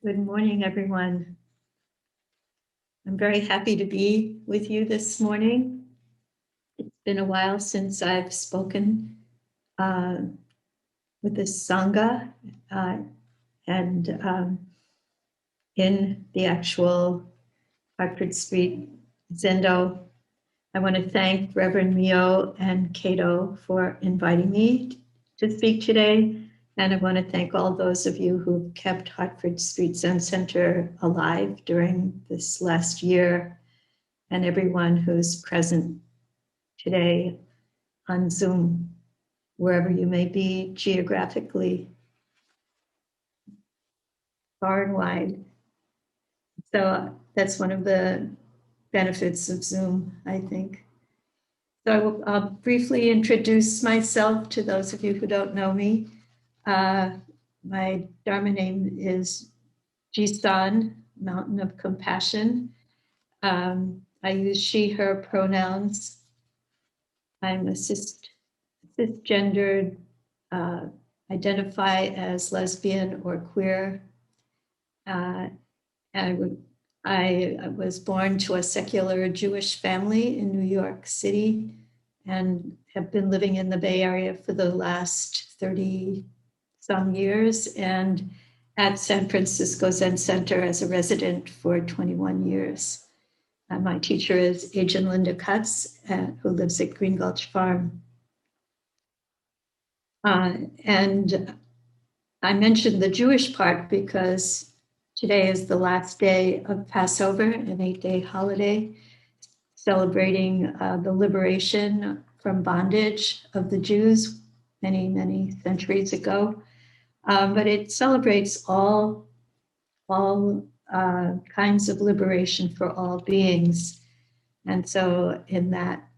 Good morning, everyone. I'm very happy to be with you this morning. It's been a while since I've spoken with the Sangha and in the actual Hartford Street Zendo. I want to thank Reverend Mio and Cato for inviting me to speak today. And I want to thank all those of you who've kept Hartford Street Zen Center alive during this last year, and everyone who's present today on Zoom, wherever you may be geographically, far and wide. So that's one of the benefits of Zoom, I think. So I'll briefly introduce myself to those of you who don't know me. My Dharma name is Jisan, Mountain of Compassion. I use she, her pronouns. I'm a cisgendered, identify as lesbian or queer. I was born to a secular Jewish family in New York City and have been living in the Bay Area for the last 30 some years, and at San Francisco Zen Center as a resident for 21 years. My teacher is Agent Linda Cutts, who lives at Green Gulch Farm. And I mentioned the Jewish part because today is the last day of Passover, an 8-day holiday, celebrating the liberation from bondage of the Jews many, many centuries ago. But it celebrates all kinds of liberation for all beings. And so in that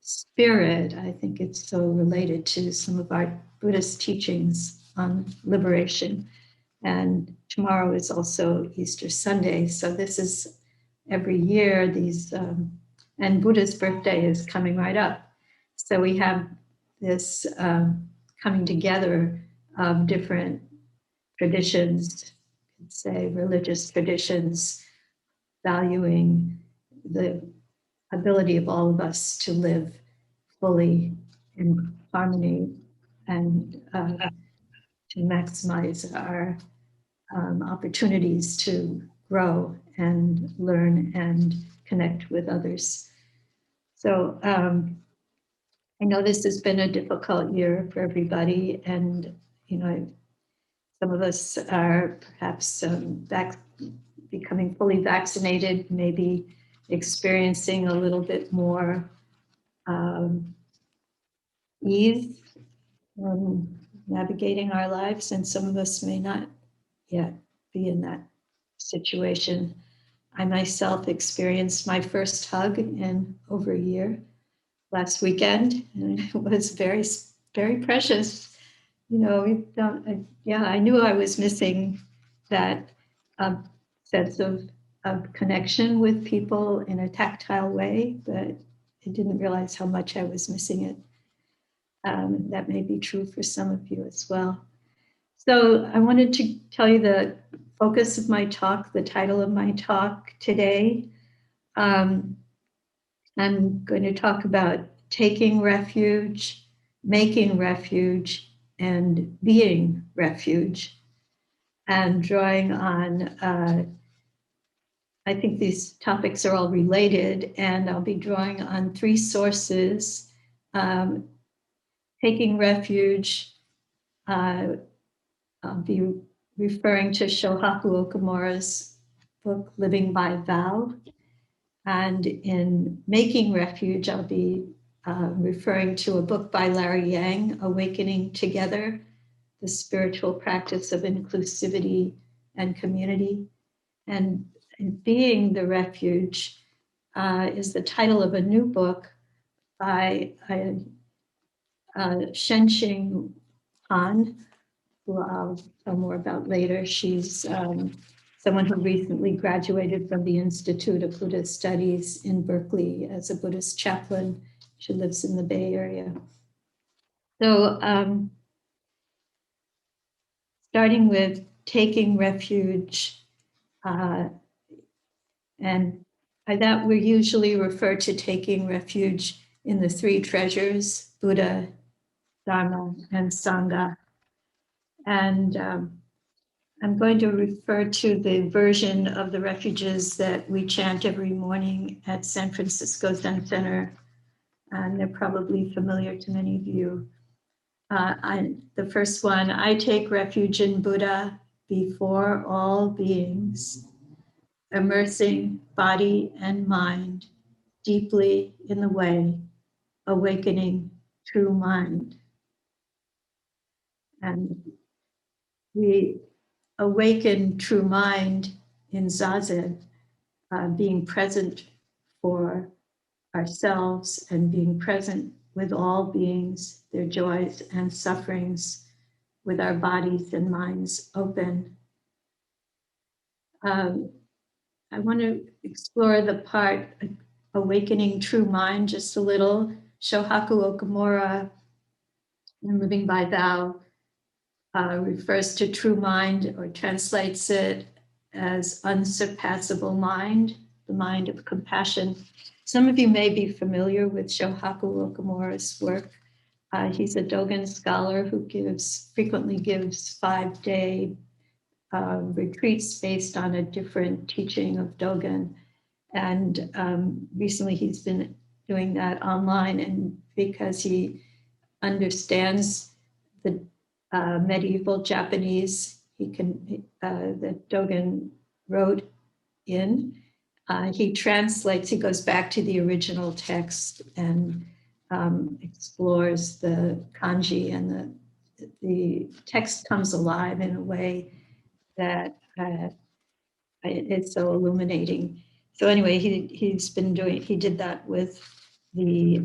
spirit, I think it's so related to some of our Buddhist teachings on liberation. And tomorrow is also Easter Sunday. So this is every year, and Buddha's birthday is coming right up. So we have this coming together of different traditions, say religious traditions, valuing the ability of all of us to live fully in harmony and to maximize our opportunities to grow and learn and connect with others. So I know this has been a difficult year for everybody, and some of us are perhaps becoming fully vaccinated, maybe experiencing a little bit more ease in navigating our lives, and some of us may not yet be in that situation. I myself experienced my first hug in over a year last weekend, and it was very, very precious. I knew I was missing that sense of connection with people in a tactile way, but I didn't realize how much I was missing it. That may be true for some of you as well. So I wanted to tell you the focus of my talk, the title of my talk today. I'm going to talk about taking refuge, making refuge, and being refuge, and drawing on, I think these topics are all related, and I'll be drawing on 3 sources. Taking refuge, I'll be referring to Shohaku Okamura's book, Living by Vow. And in Making Refuge, I'll be referring to a book by Larry Yang, Awakening Together, the Spiritual Practice of Inclusivity and Community. And Being the Refuge is the title of a new book by Shenxing Han, who I'll tell more about later. She's someone who recently graduated from the Institute of Buddhist Studies in Berkeley as a Buddhist chaplain. She lives in the Bay Area. So starting with taking refuge, And by that, we usually refer to taking refuge in the three treasures, Buddha, Dharma, and Sangha. And I'm going to refer to the version of the refuges that we chant every morning at San Francisco Zen Center. And they're probably familiar to many of you. The first one, I take refuge in Buddha before all beings, immersing body and mind deeply in the way, awakening true mind. And we awaken true mind in Zazen, being present for ourselves and being present with all beings, their joys and sufferings, with our bodies and minds open. I want to explore the part awakening true mind just a little. Shohaku Okamura, in Living by Thou, refers to true mind or translates it as unsurpassable mind, the mind of compassion. Some of you may be familiar with Shohaku Okamura's work. He's a Dogen scholar who frequently gives 5-day retreats based on a different teaching of Dogen. And recently he's been doing that online, and because he understands the medieval Japanese that Dogen wrote in, he translates, he goes back to the original text and explores the kanji, and the text comes alive in a way that it's so illuminating. So anyway, he did that with the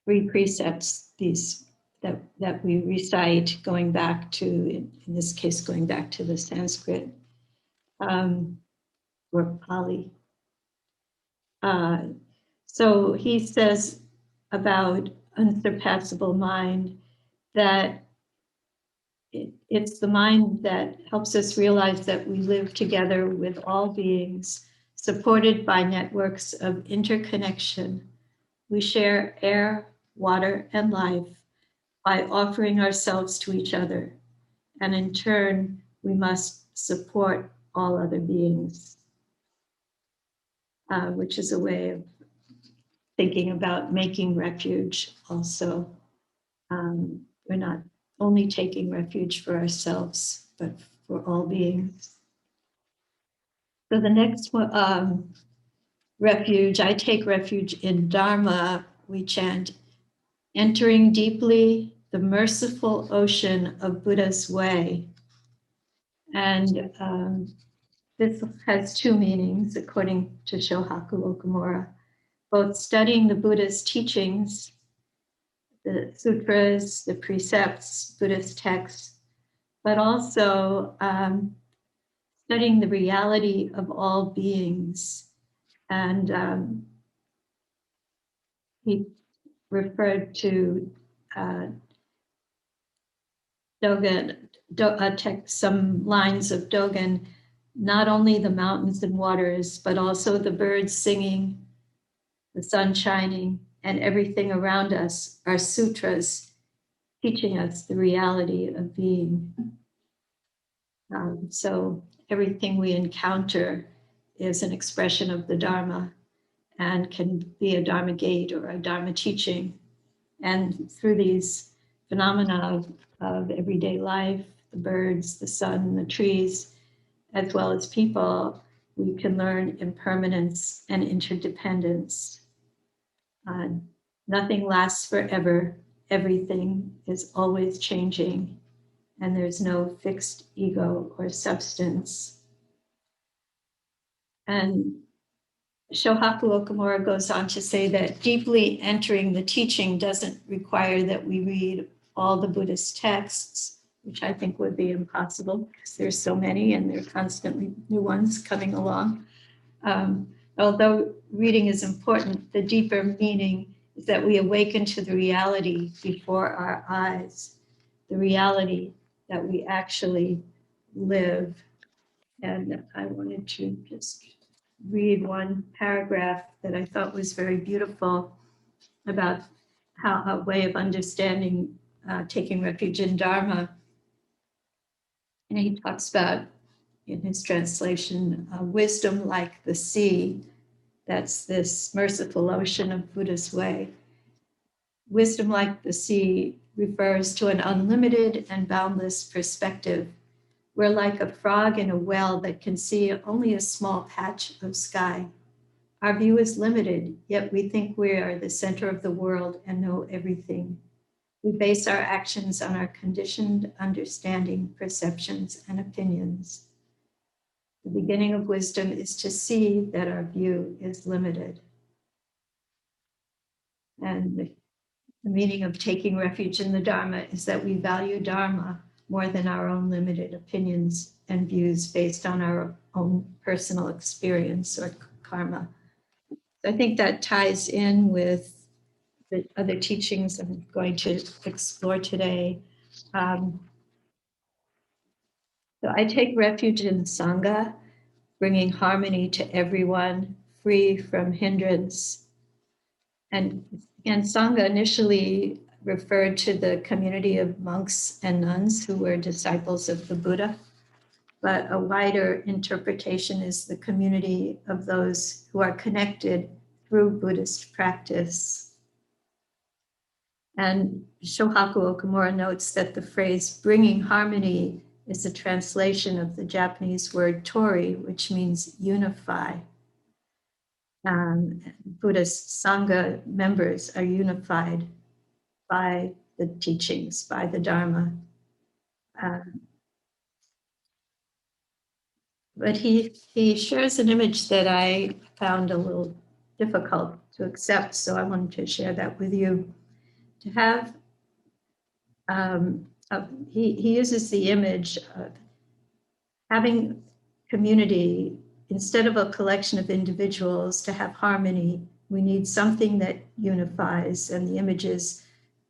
3 precepts, these that we recite, going back to, in this case, going back to the Sanskrit or Pali. So he says about unsurpassable mind that it's the mind that helps us realize that we live together with all beings, supported by networks of interconnection. We share air, water, and life by offering ourselves to each other. And in turn, we must support all other beings, which is a way of thinking about making refuge also. We're not only taking refuge for ourselves, but for all beings. So the next one, refuge, I take refuge in Dharma, we chant, entering deeply the merciful ocean of Buddha's way. And this has 2 meanings, according to Shohaku Okamura, both studying the Buddha's teachings, the sutras, the precepts, Buddhist texts, but also studying the reality of all beings. And he referred to Dogen, some lines of Dogen, not only the mountains and waters, but also the birds singing, the sun shining, and everything around us are sutras teaching us the reality of being. So everything we encounter is an expression of the Dharma and can be a Dharma gate or a Dharma teaching. And through these phenomena of everyday life, the birds, the sun, the trees, as well as people, we can learn impermanence and interdependence. Nothing lasts forever. Everything is always changing, and there's no fixed ego or substance. And Shohaku Okamura goes on to say that deeply entering the teaching doesn't require that we read all the Buddhist texts, which I think would be impossible because there's so many and there are constantly new ones coming along. Although reading is important, the deeper meaning is that we awaken to the reality before our eyes, the reality that we actually live And I wanted to just read one paragraph that I thought was very beautiful about how a way of understanding taking refuge in Dharma. And he talks about, in his translation, wisdom like the sea. That's this merciful ocean of Buddha's way. Wisdom like the sea refers to an unlimited and boundless perspective. We're like a frog in a well that can see only a small patch of sky. Our view is limited, yet we think we are the center of the world and know everything. We base our actions on our conditioned understanding, perceptions, and opinions. The beginning of wisdom is to see that our view is limited. And the meaning of taking refuge in the Dharma is that we value Dharma more than our own limited opinions and views based on our own personal experience or karma. So I think that ties in with the other teachings I'm going to explore today. So I take refuge in Sangha, bringing harmony to everyone, free from hindrance. And Sangha initially referred to the community of monks and nuns who were disciples of the Buddha. But a wider interpretation is the community of those who are connected through Buddhist practice. And Shohaku Okamura notes that the phrase bringing harmony is a translation of the Japanese word tori, which means unify. Buddhist Sangha members are unified by the teachings, by the Dharma. But he shares an image that I found a little difficult to accept, so I wanted to share that with you. To have, he uses the image of having community instead of a collection of individuals. To have harmony, we need something that unifies, and the image is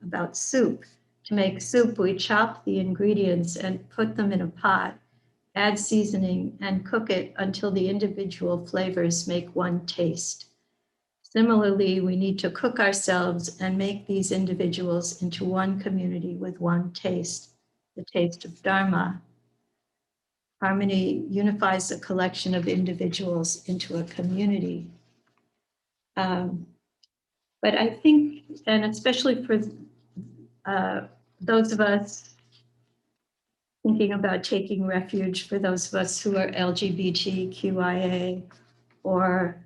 about soup. To make soup, we chop the ingredients and put them in a pot, add seasoning, and cook it until the individual flavors make one taste. Similarly, we need to cook ourselves and make these individuals into one community with one taste, the taste of Dharma. Harmony unifies a collection of individuals into a community. But I think, and especially for those of us thinking about taking refuge, for those of us who are LGBTQIA or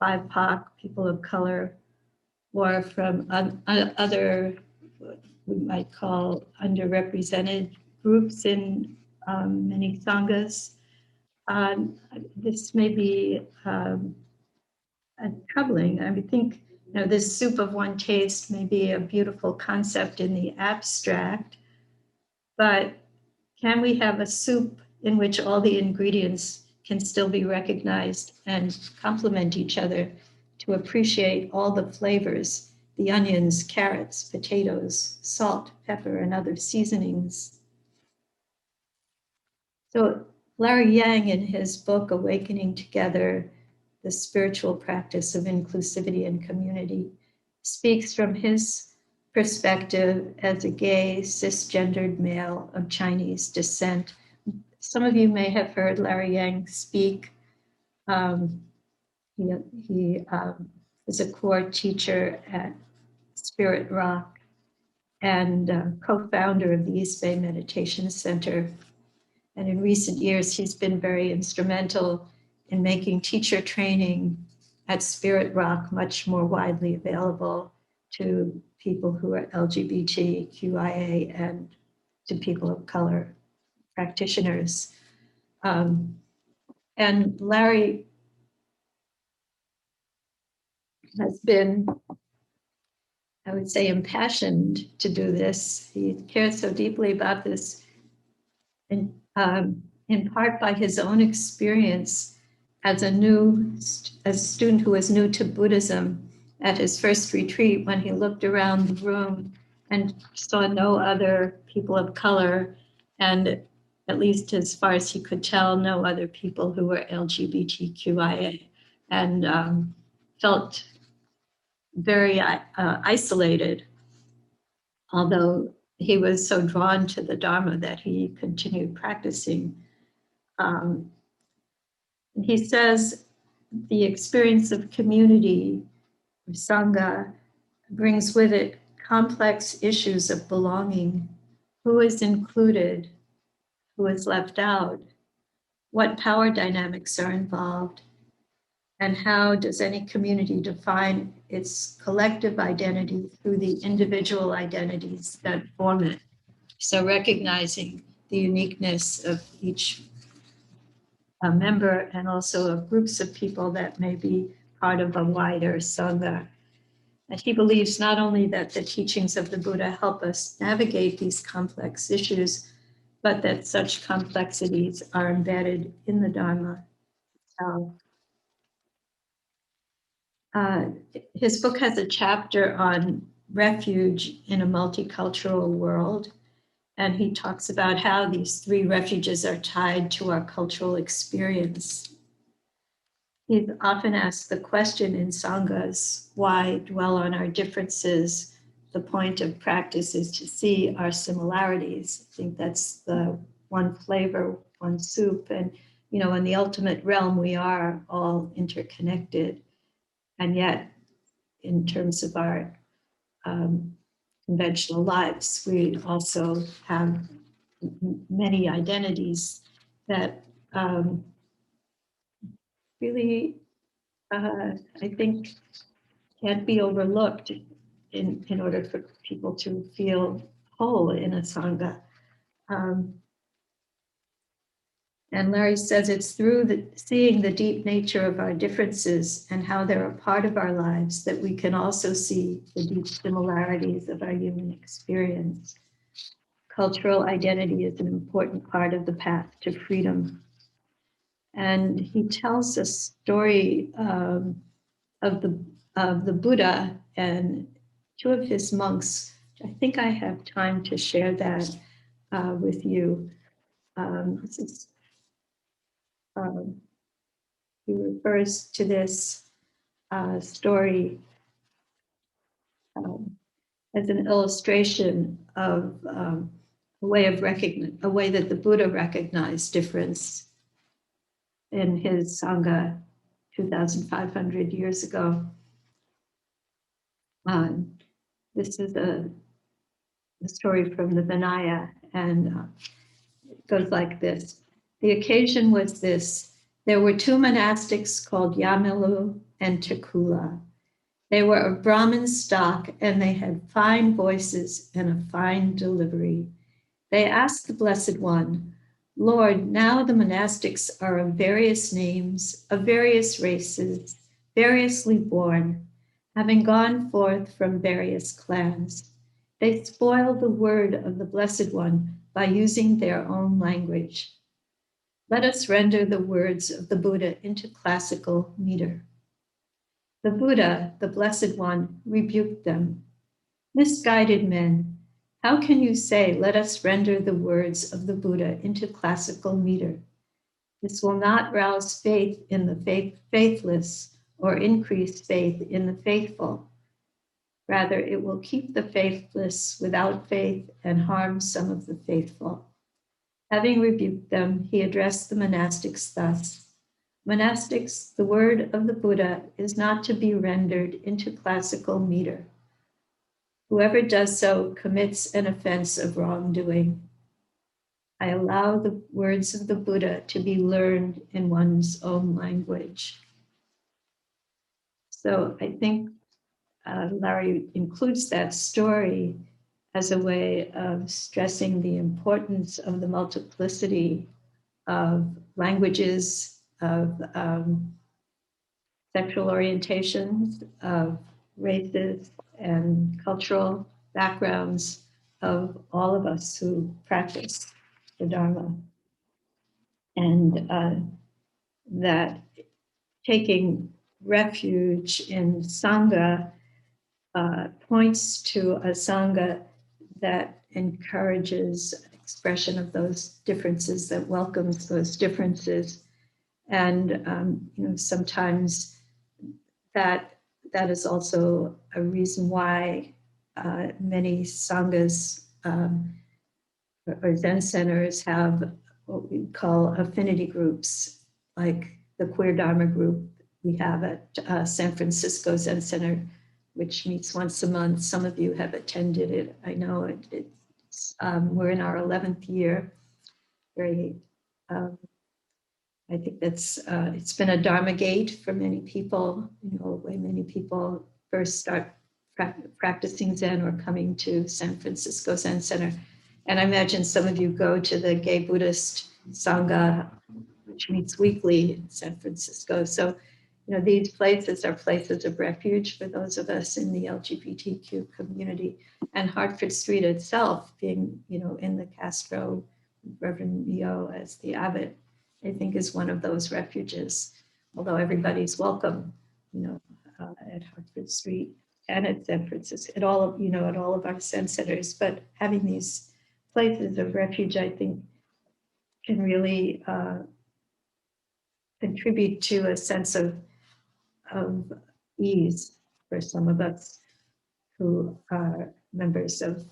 BIPOC, people of color, or from other, what we might call underrepresented groups in many sanghas. This may be troubling. I would think, this soup of one taste may be a beautiful concept in the abstract, but can we have a soup in which all the ingredients can still be recognized and complement each other to appreciate all the flavors, the onions, carrots, potatoes, salt, pepper, and other seasonings? So Larry Yang, in his book, Awakening Together, The Spiritual Practice of Inclusivity and Community, speaks from his perspective as a gay, cisgendered male of Chinese descent. Some of you may have heard Larry Yang speak. He is a core teacher at Spirit Rock and co-founder of the East Bay Meditation Center. And in recent years, he's been very instrumental in making teacher training at Spirit Rock much more widely available to people who are LGBTQIA and to people of color practitioners. And Larry has been, I would say, impassioned to do this. He cares so deeply about this, in part by his own experience as a student who was new to Buddhism at his first retreat, when he looked around the room and saw no other people of color, and at least as far as he could tell, no other people who were LGBTQIA, and felt very isolated, although he was so drawn to the Dharma that he continued practicing. And he says the experience of community, of Sangha, brings with it complex issues of belonging. Who is included? Who is left out? What power dynamics are involved? And how does any community define its collective identity through the individual identities that form it? So recognizing the uniqueness of each member and also of groups of people that may be part of a wider Sangha. And he believes not only that the teachings of the Buddha help us navigate these complex issues, but that such complexities are embedded in the Dharma itself. His book has a chapter on refuge in a multicultural world, and he talks about how these three refuges are tied to our cultural experience. He's often asked the question in Sanghas, why dwell on our differences? The point of practice is to see our similarities. I think that's the one flavor, one soup. And, in the ultimate realm, we are all interconnected. And yet, in terms of our conventional lives, we also have many identities that really, I think, can't be overlooked in order for people to feel whole in a Sangha. And Larry says it's through seeing the deep nature of our differences and how they're a part of our lives that we can also see the deep similarities of our human experience. Cultural identity is an important part of the path to freedom. And he tells a story of the Buddha and two of his monks. I think I have time to share that with you. He refers to this story as an illustration of a way that the Buddha recognized difference in his Sangha 2,500 years ago. This is a story from the Vinaya, and it goes like this. The occasion was this. There were two monastics called Yamilu and Takula. They were of Brahmin stock, and they had fine voices and a fine delivery. They asked the Blessed One, Lord, now the monastics are of various names, of various races, variously born, having gone forth from various clans. They spoil the word of the Blessed One by using their own language. Let us render the words of the Buddha into classical meter. The Buddha, the Blessed One, rebuked them. Misguided men, how can you say, let us render the words of the Buddha into classical meter? This will not rouse faith in the faithless or increase faith in the faithful. Rather, it will keep the faithless without faith and harm some of the faithful. Having rebuked them, he addressed the monastics thus. Monastics, the word of the Buddha is not to be rendered into classical meter. Whoever does so commits an offense of wrongdoing. I allow the words of the Buddha to be learned in one's own language. So I think Larry includes that story as a way of stressing the importance of the multiplicity of languages, of sexual orientations, of races and cultural backgrounds of all of us who practice the Dharma. And that taking refuge in Sangha points to a Sangha that encourages expression of those differences, that welcomes those differences. And sometimes that is also a reason why many sanghas or Zen centers have what we call affinity groups, like the Queer Dharma group we have at San Francisco Zen Center, which meets once a month. Some of you have attended it. I know we're in our 11th year. Very, I think that's it's been a Dharma gate for many people. Way many people first start practicing Zen or coming to San Francisco Zen Center. And I imagine some of you go to the Gay Buddhist Sangha, which meets weekly in San Francisco. So, these places are places of refuge for those of us in the LGBTQ community. And Hartford Street itself, being, in the Castro, Reverend Mio as the abbot, I think is one of those refuges. Although everybody's welcome, at Hartford Street and at San Francisco, at all of our Zen centers. But having these places of refuge, I think, can really contribute to a sense of ease for some of us who are members of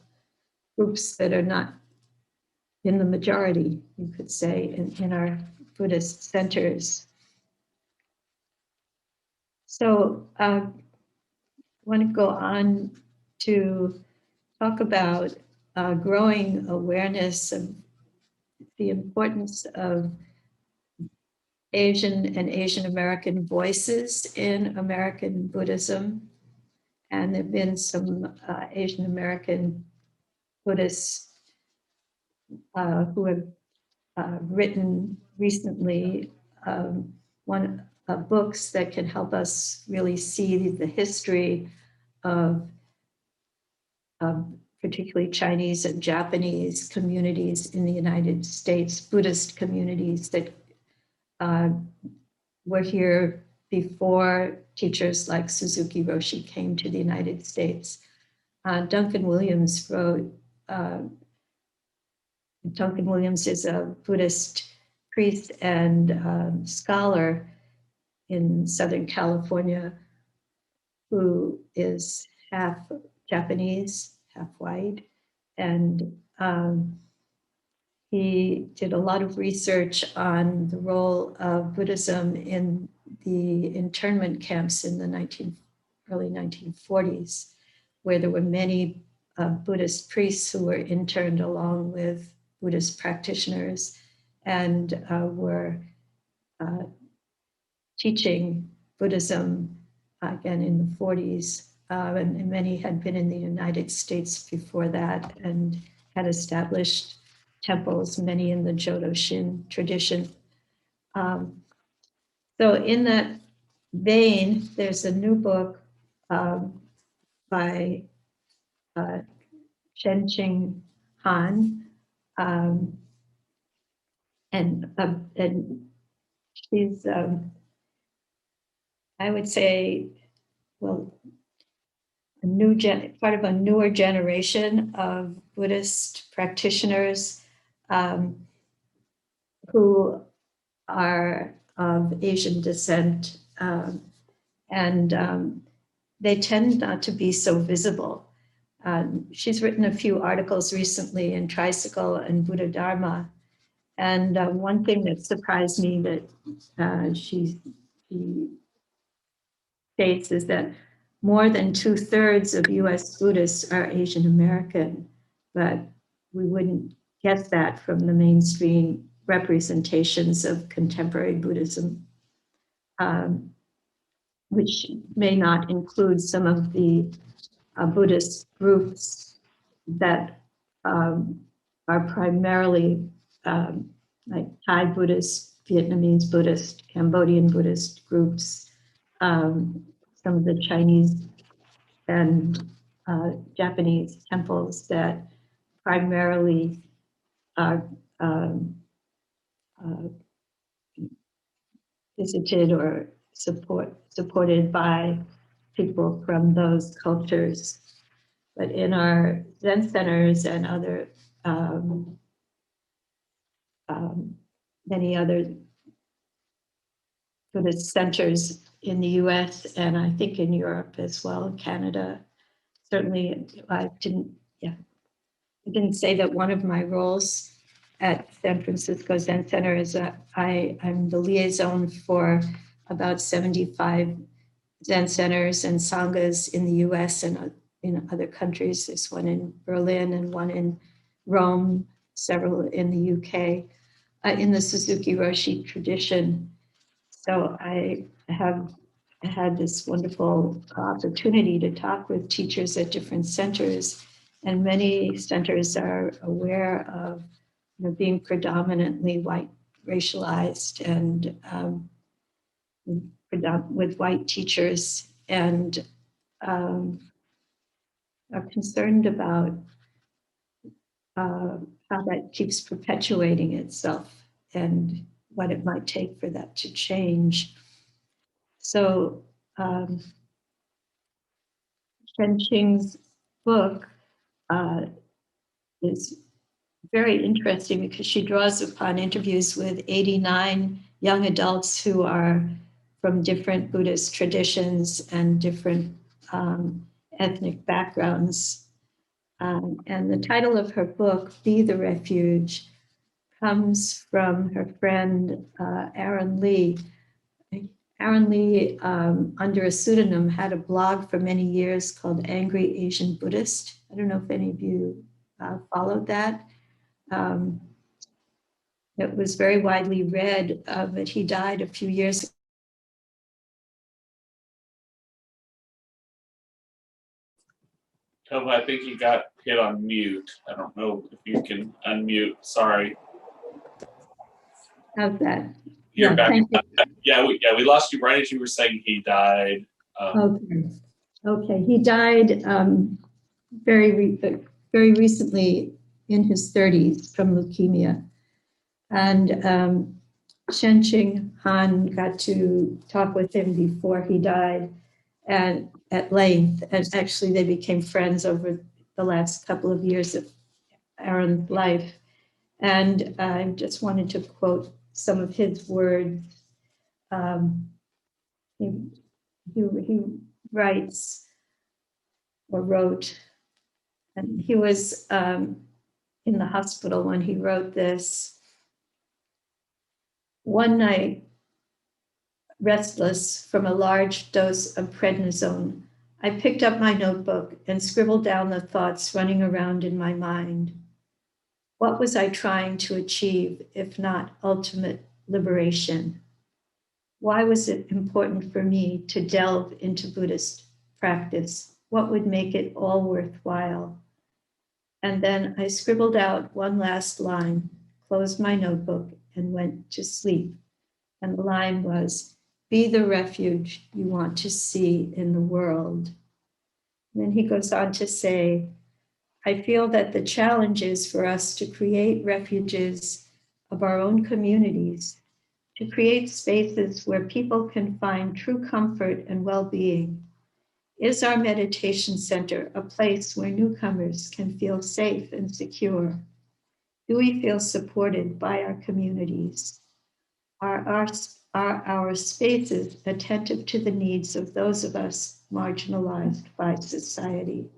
groups that are not in the majority, you could say, in our Buddhist centers. So I want to go on to talk about growing awareness of the importance of Asian and Asian American voices in American Buddhism. And there have been some Asian American Buddhists who have written recently books that can help us really see the history of particularly Chinese and Japanese communities in the United States, Buddhist communities that were here before teachers like Suzuki Roshi came to the United States. Duncan Williams wrote, Duncan Williams is a Buddhist priest and scholar in Southern California who is half Japanese, half white. And he did a lot of research on the role of Buddhism in the internment camps in the early 1940s, where there were many Buddhist priests who were interned along with Buddhist practitioners and were teaching Buddhism again in the 40s. And many had been in the United States before that and had established temples, many in the Jodo Shin tradition. So in that vein, there's a new book by Shen Ching Han, and she's, I would say, well, part of a newer generation of Buddhist practitioners who are of Asian descent, and they tend not to be so visible. She's written a few articles recently in Tricycle and Buddha Dharma, and one thing that surprised me that she states is that more than 2/3 of US Buddhists are Asian American, but we wouldn't get that from the mainstream representations of contemporary Buddhism, which may not include some of the Buddhist groups that are primarily like Thai Buddhist, Vietnamese Buddhist, Cambodian Buddhist groups, some of the Chinese and Japanese temples that primarily are visited or supported by people from those cultures. But in our Zen centers and other many other Buddhist centers in the US and I think in Europe as well, Canada. Certainly, I didn't say that one of my roles at San Francisco Zen Center is that I'm the liaison for about 75 Zen centers and Sanghas in the US and in other countries. There's one in Berlin and one in Rome, several in the UK, in the Suzuki Roshi tradition. So I have had this wonderful opportunity to talk with teachers at different centers, and many centers are aware of being predominantly white, racialized, and with white teachers, and are concerned about how that keeps perpetuating itself and what it might take for that to change. So Chen Qing's book is very interesting because she draws upon interviews with 89 young adults who are from different Buddhist traditions and different ethnic backgrounds. And the title of her book, Be the Refuge, comes from her friend Aaron Lee. Aaron Lee, under a pseudonym, had a blog for many years called Angry Asian Buddhist. I don't know if any of you followed that. It was very widely read, but he died a few years ago. Tova, I think you got hit on mute. I don't know if you can unmute. Sorry. How's that? You're back. Thank you. Yeah, we lost you right as you were saying he died. Okay. He died very recently in his 30s from leukemia. And Shen Qing Han got to talk with him before he died and at length. And actually, they became friends over the last couple of years of Aaron's life. And I just wanted to quote some of his words. He writes or wrote, and he was in the hospital when he wrote this. One night, restless from a large dose of prednisone, I picked up my notebook and scribbled down the thoughts running around in my mind. What was I trying to achieve, if not ultimate liberation? Why was it important for me to delve into Buddhist practice? What would make it all worthwhile? And then I scribbled out one last line, closed my notebook, and went to sleep. And the line was, be the refuge you want to see in the world. And then he goes on to say, I feel that the challenge is for us to create refuges of our own communities, to create spaces where people can find true comfort and well-being. Is our meditation center a place where newcomers can feel safe and secure? Do we feel supported by our communities? Are our spaces attentive to the needs of those of us marginalized by society?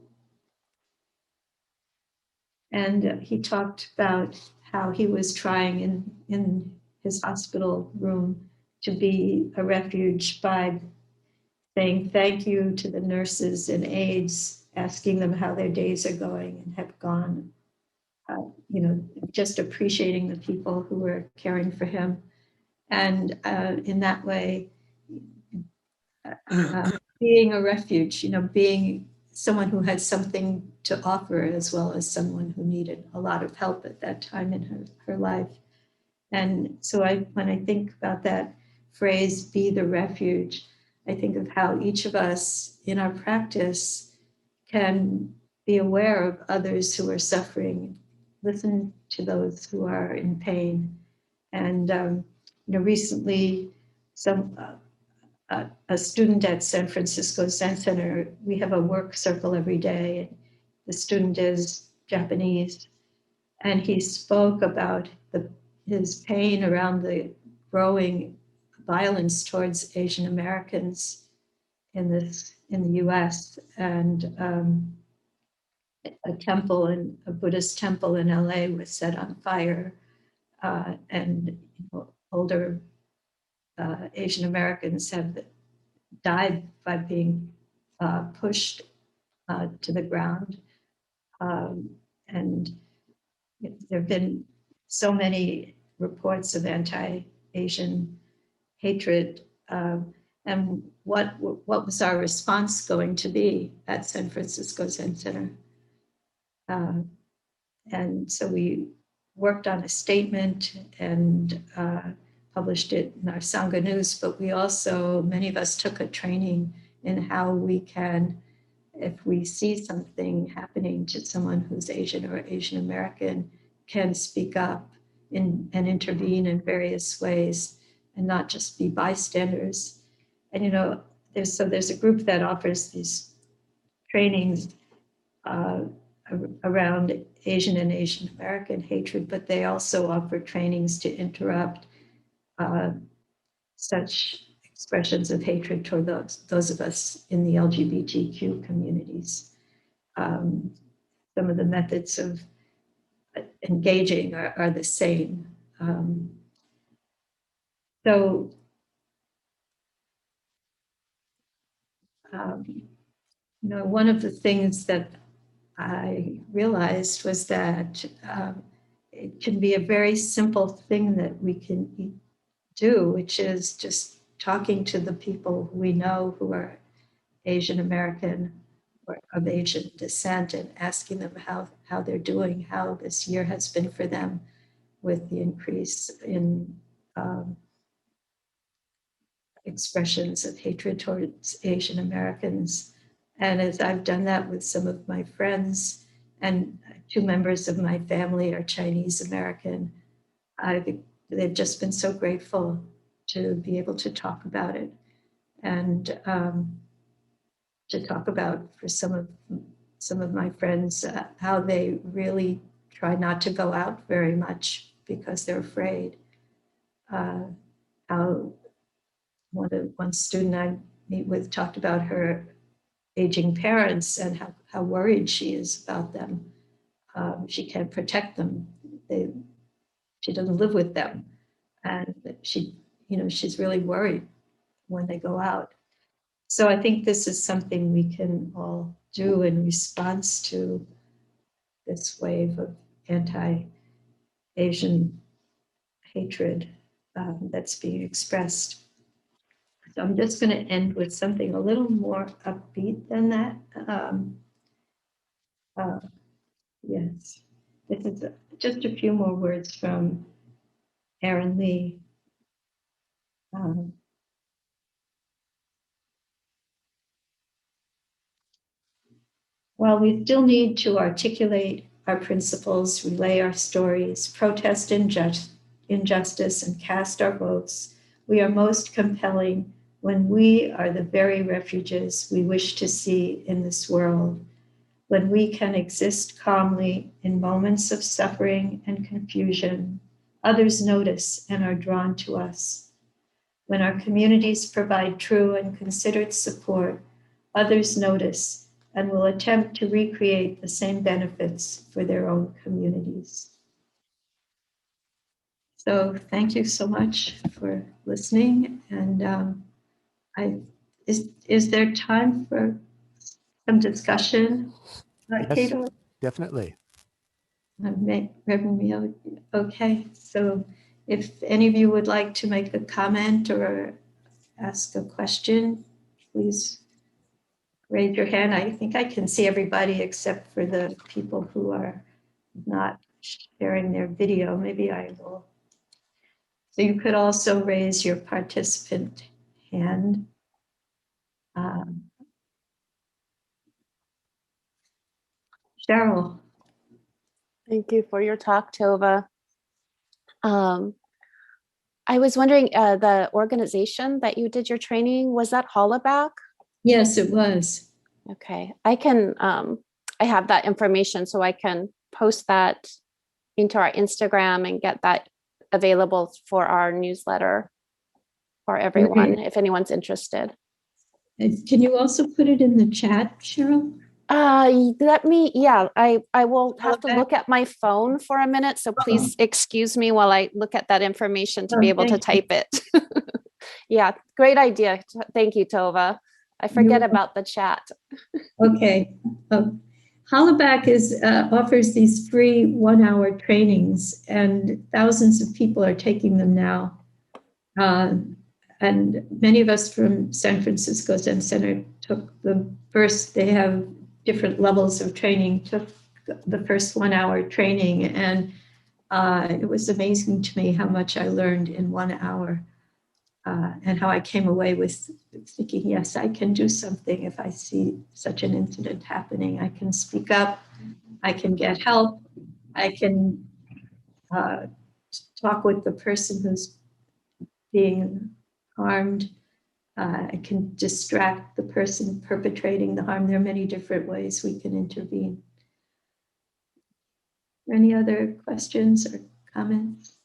And he talked about how he was trying in his hospital room to be a refuge by saying thank you to the nurses and aides, asking them how their days are going and have gone, just appreciating the people who were caring for him. And in that way, being a refuge, being someone who had something to offer as well as someone who needed a lot of help at that time in her life. And so when I think about that phrase, be the refuge, I think of how each of us in our practice can be aware of others who are suffering, listen to those who are in pain. And recently, a student at San Francisco Zen Center, we have a work circle every day. The student is Japanese, and he spoke about his pain around the growing violence towards Asian Americans in the U.S. and a Buddhist temple in LA was set on fire, and older Asian Americans have died by being pushed to the ground. And there have been so many reports of anti-Asian hatred. And what was our response going to be at San Francisco Zen Center? And so we worked on a statement and published it in our Sangha news, but we also, many of us took a training in how we can, if we see something happening to someone who's Asian or Asian American, can speak up and intervene in various ways and not just be bystanders. And there's a group that offers these trainings around Asian and Asian American hatred, but they also offer trainings to interrupt such expressions of hatred toward those of us in the LGBTQ communities. Some of the methods of engaging are the same. One of the things that I realized was that it can be a very simple thing that we can do, which is just talking to the people we know who are Asian American or of Asian descent and asking them how they're doing, how this year has been for them with the increase in expressions of hatred towards Asian Americans. And as I've done that with some of my friends, and 2 members of my family are Chinese American, they've just been so grateful to be able to talk about it and to talk about for some of my friends how they really try not to go out very much because they're afraid. How one student I meet with talked about her aging parents and how worried she is about them. She can't protect them. She doesn't live with them. And she's really worried when they go out. So I think this is something we can all do in response to this wave of anti-Asian hatred that's being expressed. So I'm just going to end with something a little more upbeat than that. Yes, this is just a few more words from Aaron Lee. While we still need to articulate our principles, relay our stories, protest injustice, and cast our votes, we are most compelling when we are the very refuges we wish to see in this world, when we can exist calmly in moments of suffering and confusion. Others notice and are drawn to us. When our communities provide true and considered support, others notice and will attempt to recreate the same benefits for their own communities. So thank you so much for listening. And is there time for some discussion? Yes, Cato? definitely. Reverend, okay. So if any of you would like to make a comment or ask a question, please raise your hand. I think I can see everybody except for the people who are not sharing their video. Maybe I will. So you could also raise your participant hand. Cheryl. Thank you for your talk, Tova. I was wondering, the organization that you did your training, was that Hollaback? Yes, it was. Okay, I have that information, so I can post that into our Instagram and get that available for our newsletter for everyone, if anyone's interested. Can you also put it in the chat, Cheryl? I will have to look at my phone for a minute. So please excuse me while I look at that information to be able to type it. Yeah, great idea. Thank you, Tova. I forget about the chat. Okay. Hollaback offers these free 1-hour trainings, and thousands of people are taking them now. And many of us from San Francisco Zen Center took them first. They have different levels of training, took the first 1-hour training. And it was amazing to me how much I learned in 1 hour, and how I came away with thinking, yes, I can do something if I see such an incident happening. I can speak up, I can get help, I can talk with the person who's being harmed. I can distract the person perpetrating the harm. There are many different ways we can intervene. Any other questions or comments?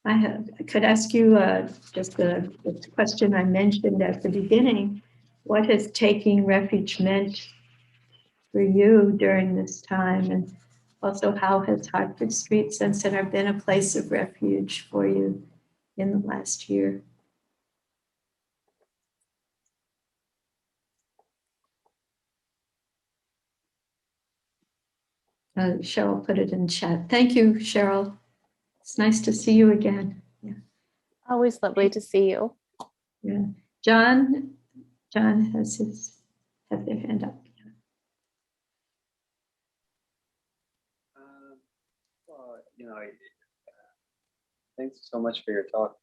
I could ask you just the question I mentioned at the beginning. What has taking refuge meant for you during this time? And also, how has Hartford Street Zen Center been a place of refuge for you in the last year? Cheryl put it in chat. Thank you, Cheryl. It's nice to see you again. Yeah. Always lovely to see you. Yeah. John has their hand up. Well, thanks so much for your talk.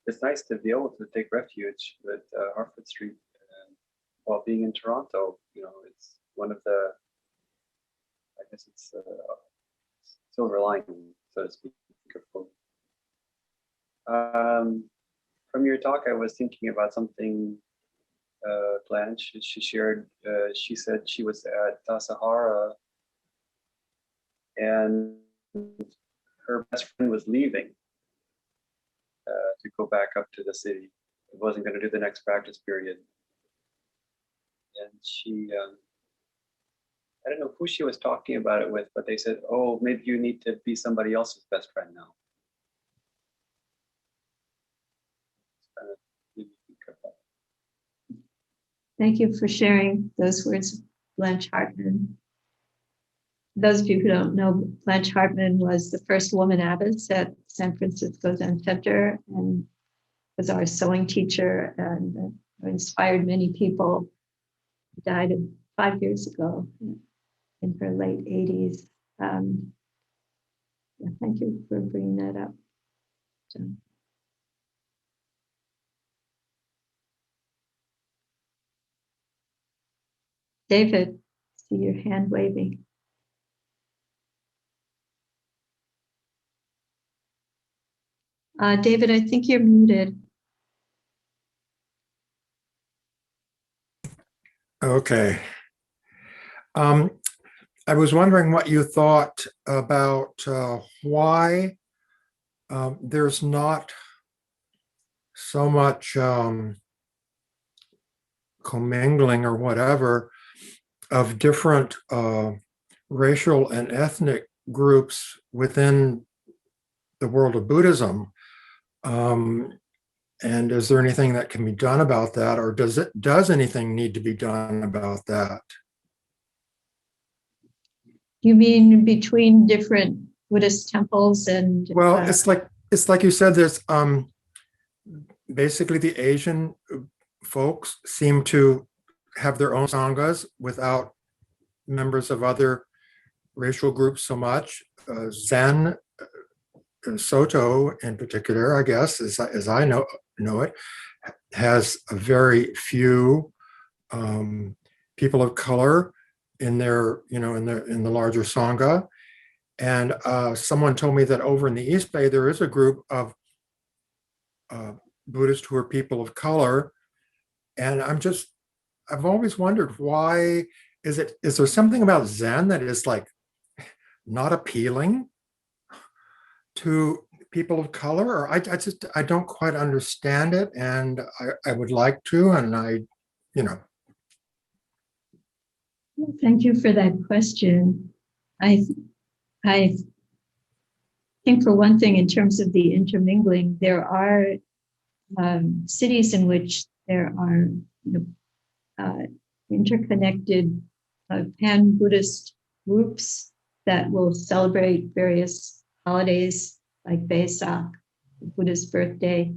It's nice to be able to take refuge with Hartford Street while being in Toronto. It's one of the, I guess it's silver lining, so to speak. From your talk, I was thinking about something Blanche, she shared. She said she was at Tassajara and her best friend was leaving to go back up to the city. It wasn't going to do the next practice period. And she, I don't know who she was talking about it with, but they said, oh, maybe you need to be somebody else's best friend now. Thank you for sharing those words, Blanche Hartman. Those of you who don't know, Blanche Hartman was the first woman abbess at San Francisco Zen Center and was our sewing teacher and inspired many people. She died 5 years ago in her late 80s. Thank you for bringing that up, John. David, see your hand waving. David, I think you're muted. Okay. I was wondering what you thought about why there's not so much commingling or whatever of different racial and ethnic groups within the world of Buddhism. And is there anything that can be done about that, or does anything need to be done about that? You mean between different Buddhist temples and? Well, it's like you said. There's basically the Asian folks seem to have their own sanghas without members of other racial groups so much. Zen, Soto in particular, I guess, as I know it, has a very few people of color in their, in the larger sangha, And someone told me that over in the East Bay, there is a group of Buddhists who are people of color. And I've always wondered, why is there something about Zen that is like not appealing to people of color? Or I don't quite understand it, and I would like to, and Thank you for that question. I think, for one thing, in terms of the intermingling, there are cities in which there are interconnected pan-Buddhist groups that will celebrate various holidays like Vesak, Buddha's birthday,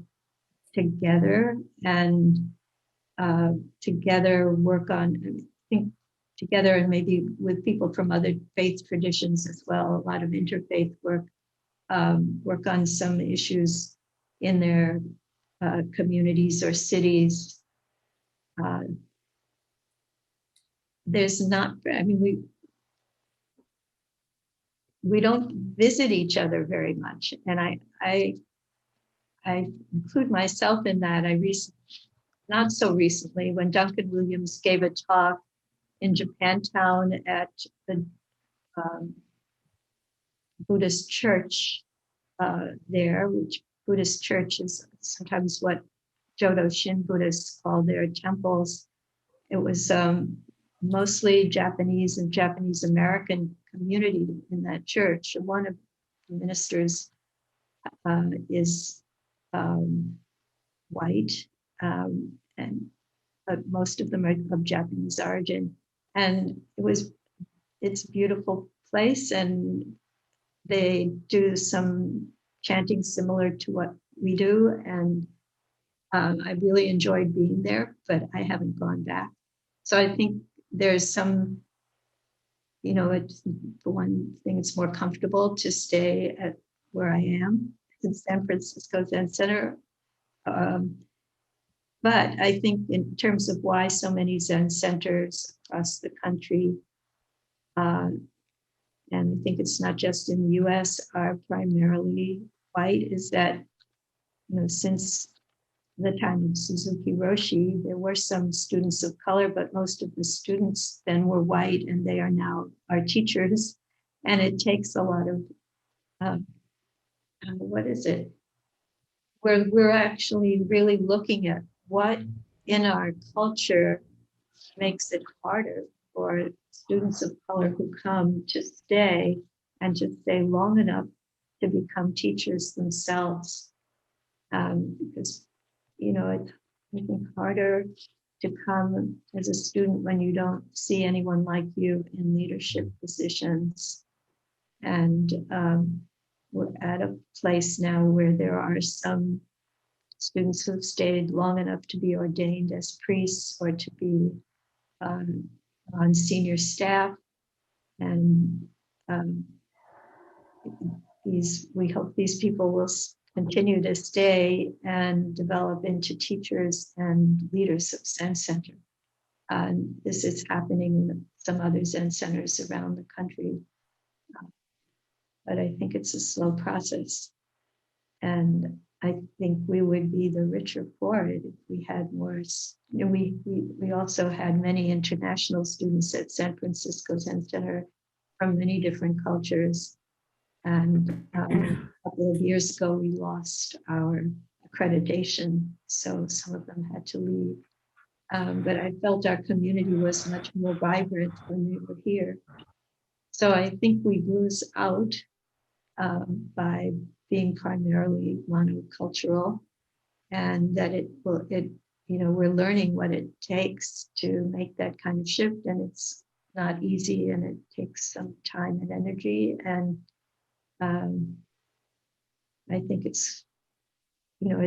together, and together work on, I think, together, and maybe with people from other faith traditions as well, a lot of interfaith work, work on some issues in their communities or cities. There's not, I mean, we don't visit each other very much, and I include myself in that. Not so recently, when Duncan Williams gave a talk in Japantown at the Buddhist church there, which Buddhist church is sometimes what Jodo Shin Buddhists call their temples. It was mostly Japanese and Japanese American community in that church. One of the ministers is white, but most of them are of Japanese origin. And it's a beautiful place, and they do some chanting similar to what we do. And I really enjoyed being there, but I haven't gone back. So I think there's some, for one thing, it's more comfortable to stay at where I am in San Francisco Zen Center. But I think in terms of why so many Zen centers across the country, and I think it's not just in the US, are primarily white, is that, since the time of Suzuki Roshi, there were some students of color, but most of the students then were white, and they are now our teachers. And it takes a lot of, what is it? We're actually really looking at what in our culture makes it harder for students of color who come to stay, and to stay long enough to become teachers themselves. Because, it's, I think, harder to come as a student when you don't see anyone like you in leadership positions. And we're at a place now where there are some students who've stayed long enough to be ordained as priests or to be on senior staff. And we hope these people will continue to stay and develop into teachers and leaders of Zen Center. This is happening in some other Zen centers around the country. But I think it's a slow process. And I think we would be the richer for it if we had more. We also had many international students at San Francisco Zen Center from many different cultures. And a couple of years ago, we lost our accreditation, so some of them had to leave. But I felt our community was much more vibrant when they were here. So I think we lose out by being primarily monocultural, and that we're learning what it takes to make that kind of shift, and it's not easy, and it takes some time and energy. And I think it's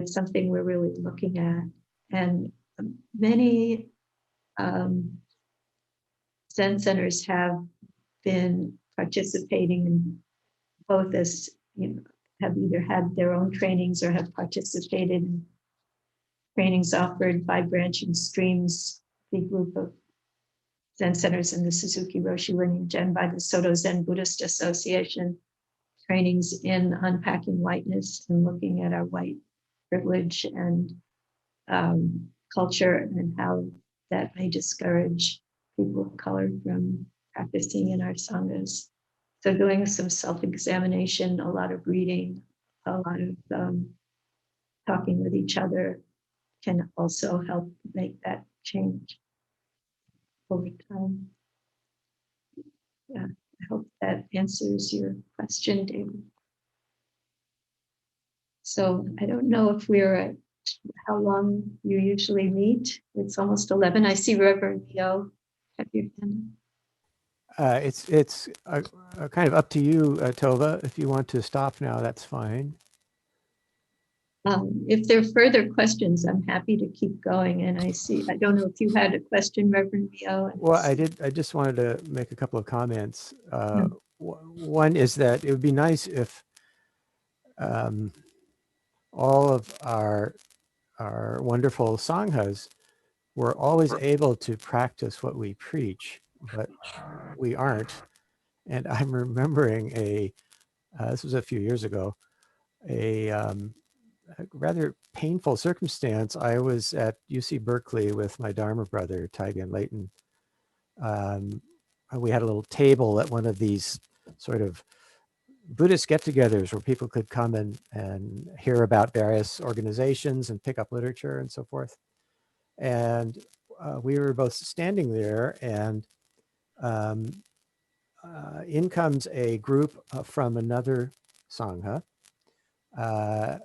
something we're really looking at. And many Zen centers have been participating in both as, have either had their own trainings or have participated in trainings offered by Branching Streams, the group of Zen centers in the Suzuki Roshi lineage, and by the Soto Zen Buddhist Association. trainings in unpacking whiteness and looking at our white privilege and culture and how that may discourage people of color from practicing in our sanghas. So doing some self-examination, a lot of reading, a lot of talking with each other can also help make that change over time. Yeah, I hope that answers your question, David. So I don't know if we're at how long you usually meet. It's almost 11. I see Reverend Leo. Have your hand. It's kind of up to you, Tova. If you want to stop now, that's fine. If there are further questions, I'm happy to keep going. And I don't know if you had a question, Reverend Leo. Well, I did. I just wanted to make a couple of comments. One is that it would be nice if all of our wonderful sanghas were always able to practice what we preach, but we aren't. And I'm remembering this was a few years ago, a rather painful circumstance. I was at UC Berkeley with my Dharma brother, Taigen Leighton. We had a little table at one of these sort of Buddhist get-togethers where people could come and hear about various organizations and pick up literature and so forth. And we were both standing there, and in comes a group from another Sangha,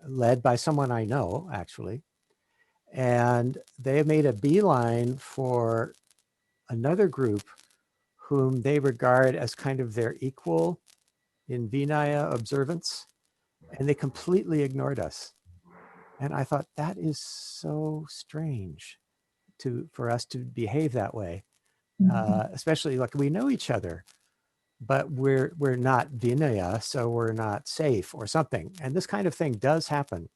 led by someone I know, actually. And they made a beeline for another group whom they regard as kind of their equal in Vinaya observance, and they completely ignored us. And I thought, that is so strange for us to behave that way, especially like we know each other, but we're not Vinaya, so we're not safe or something. And this kind of thing does happen,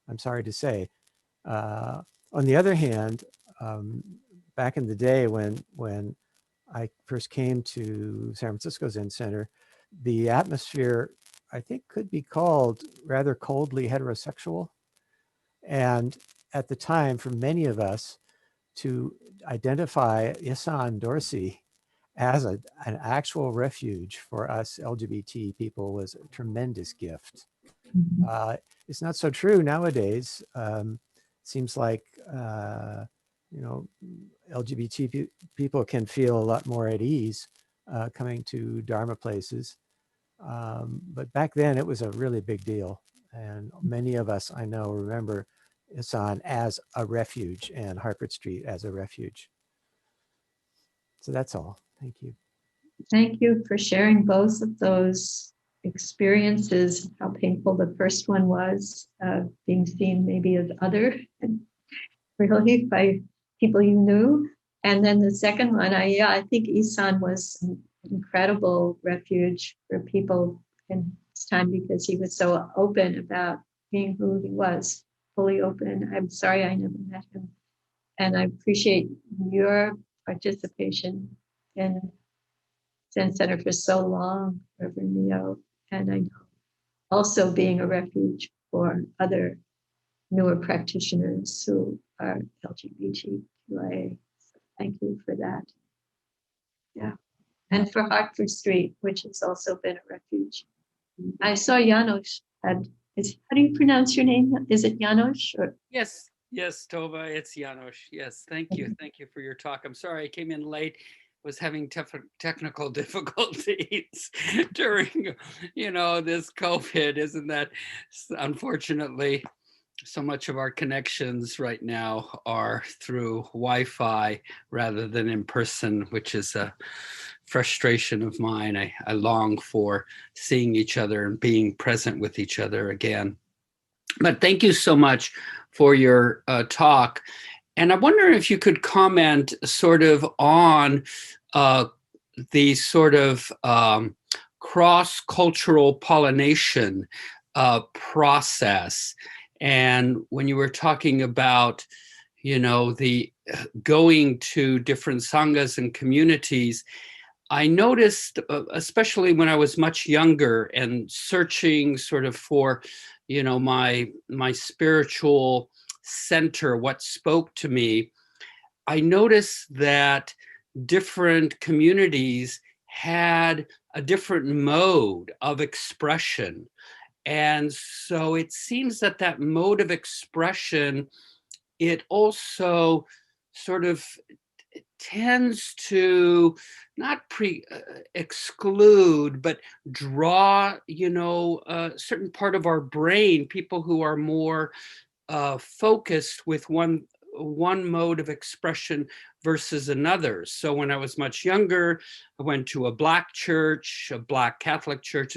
I'm sorry to say. On the other hand, back in the day when I first came to San Francisco Zen Center, the atmosphere, I think, could be called rather coldly heterosexual. And at the time, for many of us, to identify Jisan Dorsey as an actual refuge for us LGBT people was a tremendous gift. It's not so true nowadays. Seems like, LGBT people can feel a lot more at ease coming to Dharma places. But back then it was a really big deal. And many of us I know remember Jisan as a refuge and Harpert Street as a refuge. So that's all. Thank you. Thank you for sharing both of those experiences, how painful the first one was, being seen maybe as other, really, by people you knew. And then the second one, I think Jisan was an incredible refuge for people in his time because he was so open about being who he was, fully open. I'm sorry I never met him. And I appreciate your participation in Zen Center for so long, Reverend Leo. And I know also being a refuge for other newer practitioners who are LGBTQIA. So thank you for that. Yeah. And for Hartford Street, which has also been a refuge. I saw Janos how do you pronounce your name? Is it Janos? Or? Yes, Tova, it's Janos. Yes, thank you. Thank you for your talk. I'm sorry I came in late. Was having technical difficulties during, this COVID. Isn't that unfortunately so much of our connections right now are through Wi-Fi rather than in person, which is a frustration of mine. I long for seeing each other and being present with each other again. But thank you so much for your talk. And I wonder if you could comment sort of on the sort of cross-cultural pollination process. And when you were talking about, the going to different sanghas and communities, I noticed, especially when I was much younger and searching sort of for, my spiritual center, what spoke to me, I noticed that different communities had a different mode of expression. And so it seems that that mode of expression, it also sort of tends to not exclude, but draw, a certain part of our brain, people who are more focused with one mode of expression versus another. So when I was much younger, I went to a Black church, a Black Catholic church.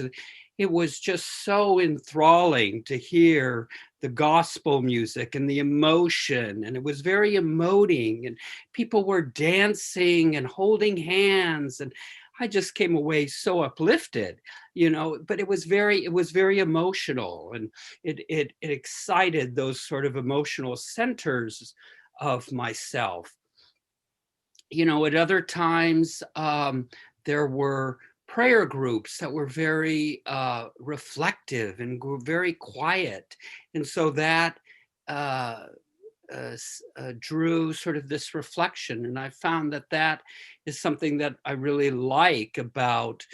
It was just so enthralling to hear the gospel music and the emotion, and it was very emoting, and people were dancing and holding hands, and I just came away so uplifted, but it was very emotional, and it excited those sort of emotional centers of myself. At other times, there were prayer groups that were very reflective and very quiet. And so that drew sort of this reflection. And I found that that is something that I really like about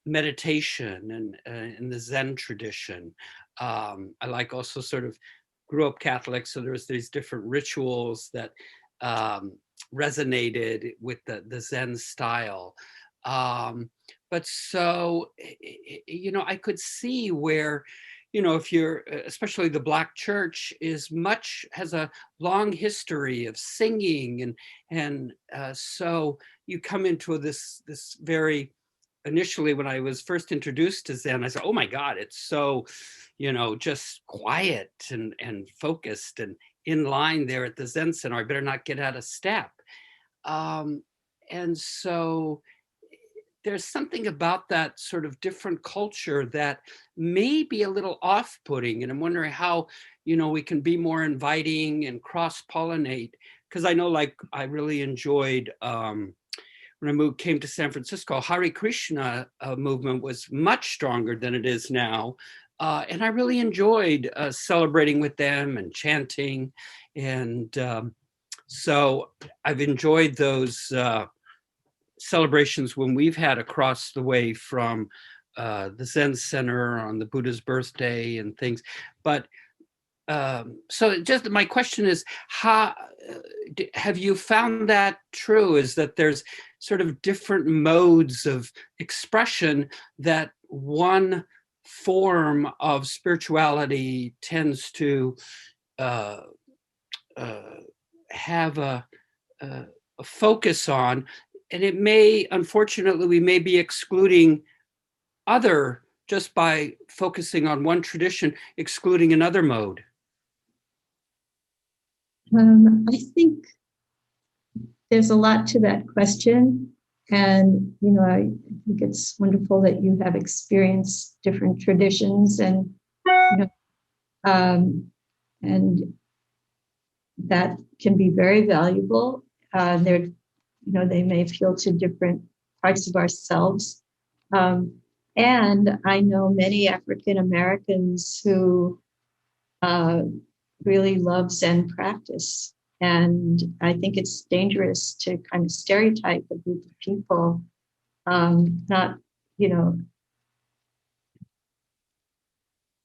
meditation and the Zen tradition. I like also sort of grew up Catholic, so there's these different rituals that resonated with the Zen style. But so, I could see where, if you're, especially the Black church has a long history of singing, and so you come into this very, initially when I was first introduced to Zen, I said, oh my God, it's so, just quiet and focused and in line there at the Zen Center. I better not get out of step. And so there's something about that sort of different culture that may be a little off-putting. And I'm wondering how, we can be more inviting and cross-pollinate. Because I know, like, I really enjoyed, when I came to San Francisco, Hare Krishna movement was much stronger than it is now. And I really enjoyed celebrating with them and chanting. And so I've enjoyed those celebrations when we've had across the way from the Zen Center on the Buddha's birthday and things. But so just my question is, how have you found that true? Is that there's sort of different modes of expression, that one form of spirituality tends to have a focus on, and it may, unfortunately, we may be excluding other, just by focusing on one tradition, excluding another mode? I think there's a lot to that question. And, I think it's wonderful that you have experienced different traditions, and, and that can be very valuable. They may appeal to different parts of ourselves. And I know many African Americans who really love Zen practice. And I think it's dangerous to kind of stereotype a group of people, not,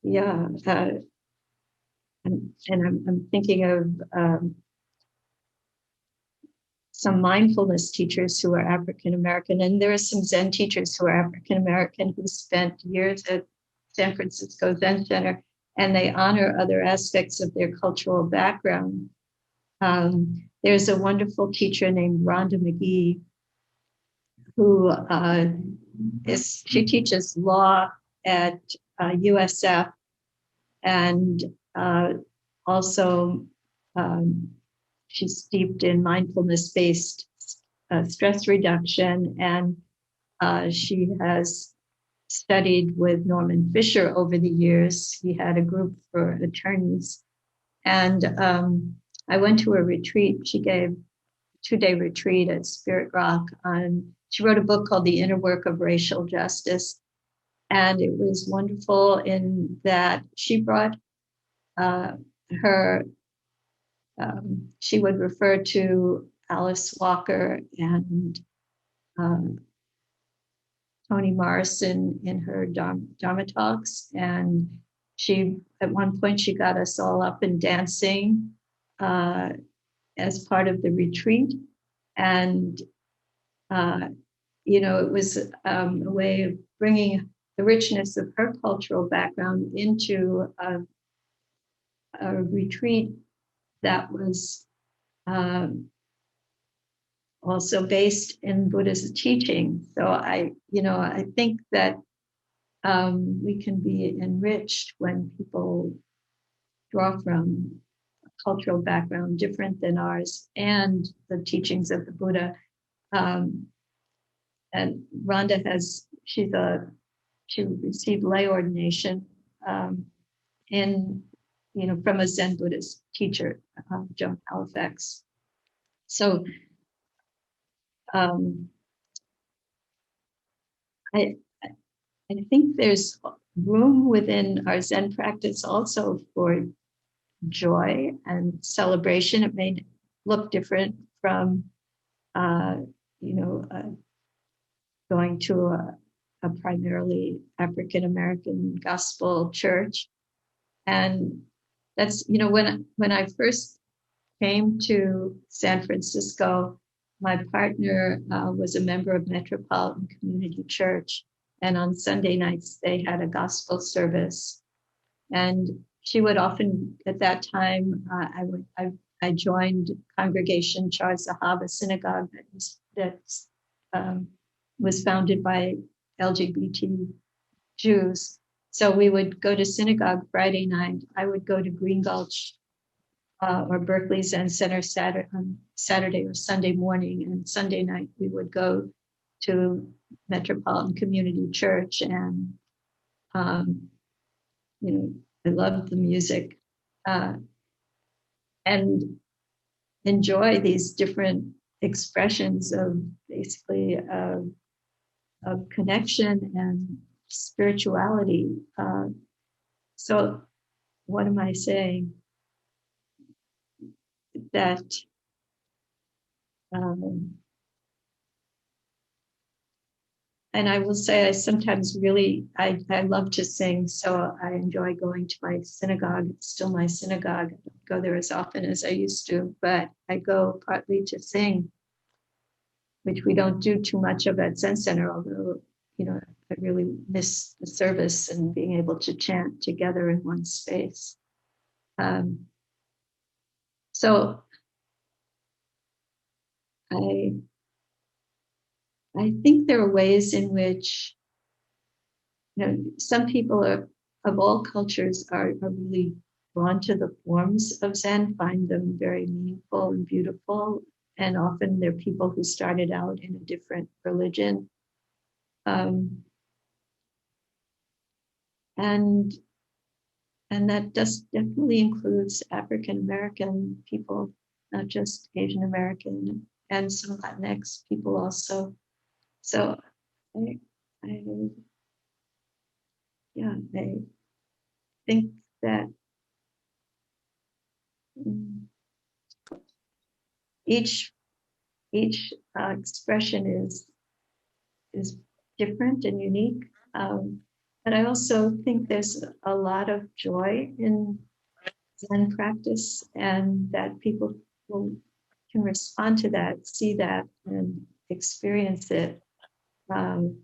yeah. And I'm thinking of some mindfulness teachers who are African American, and there are some Zen teachers who are African American who spent years at San Francisco Zen Center, and they honor other aspects of their cultural background. There's a wonderful teacher named Rhonda McGee who she teaches law at USF, and also she's steeped in mindfulness-based stress reduction, and she has studied with Norman Fisher over the years. He had a group for attorneys, and I went to a retreat. She gave a 2-day retreat at Spirit Rock on she wrote a book called The Inner Work of Racial Justice. And it was wonderful in that she brought her, she would refer to Alice Walker and Toni Morrison in her Dharma talks. And she, at one point, she got us all up and dancing as part of the retreat. And, it was a way of bringing the richness of her cultural background into a retreat that was also based in Buddha's teaching. So I think that we can be enriched when people draw from a cultural background different than ours and the teachings of the Buddha. And Rhonda she received lay ordination from a Zen Buddhist teacher, Joan Halifax. So I think there's room within our Zen practice also for joy and celebration. It may look different from, going to a primarily African-American gospel church. And that's, when I first came to San Francisco, my partner was a member of Metropolitan Community Church. And on Sunday nights, they had a gospel service. And she would often, at that time, I joined Congregation Charles Zahava Synagogue that was founded by LGBT Jews. So we would go to synagogue Friday night. I would go to Green Gulch or Berkeley Zen Center on Saturday or Sunday morning. And Sunday night, we would go to Metropolitan Community Church. And, I loved the music and enjoy these different expressions of basically of connection and spirituality. So what am I saying? That and I will say I sometimes I love to sing, so I enjoy going to my synagogue. It's still my synagogue. I don't go there as often as I used to, but I go partly to sing, which we don't do too much of at Zen Center, although, I really miss the service and being able to chant together in one space. So I think there are ways in which, some people of all cultures are really drawn to the forms of Zen, find them very meaningful and beautiful. And often they're people who started out in a different religion. And that definitely includes African American people, not just Asian American, and some Latinx people also. So I think that each expression is different and unique. But I also think there's a lot of joy in Zen practice, and that people can respond to that, see that, and experience it. I'm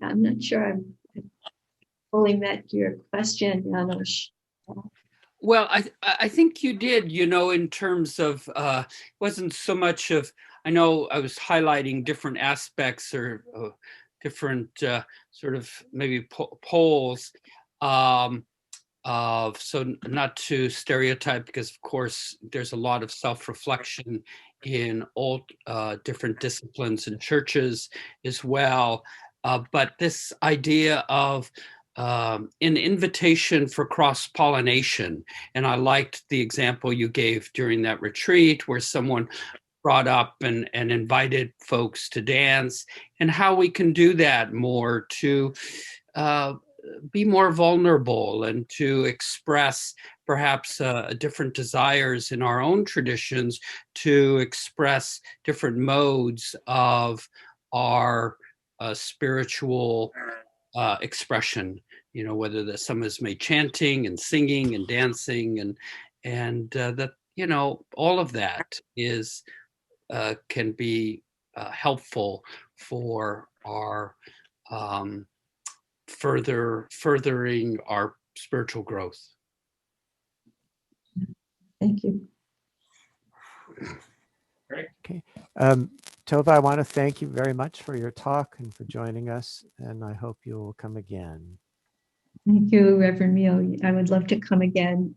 not sure I fully met your question, Janos. Well, I think you did, in terms of, wasn't so much of, I know I was highlighting different aspects or different sort of maybe poles of, so not to stereotype, because of course there's a lot of self-reflection in all different disciplines and churches as well. But this idea of an invitation for cross-pollination. And I liked the example you gave during that retreat where someone brought up and invited folks to dance, and how we can do that more to be more vulnerable and to express perhaps different desires in our own traditions, to express different modes of our spiritual expression, you know, whether that some is made chanting and singing and dancing, and that, you know, all of that is can be helpful for our furthering our spiritual growth. Thank you. Okay. Tova, I want to thank you very much for your talk and for joining us, and I hope you'll come again. Thank you, Reverend Mio. I would love to come again.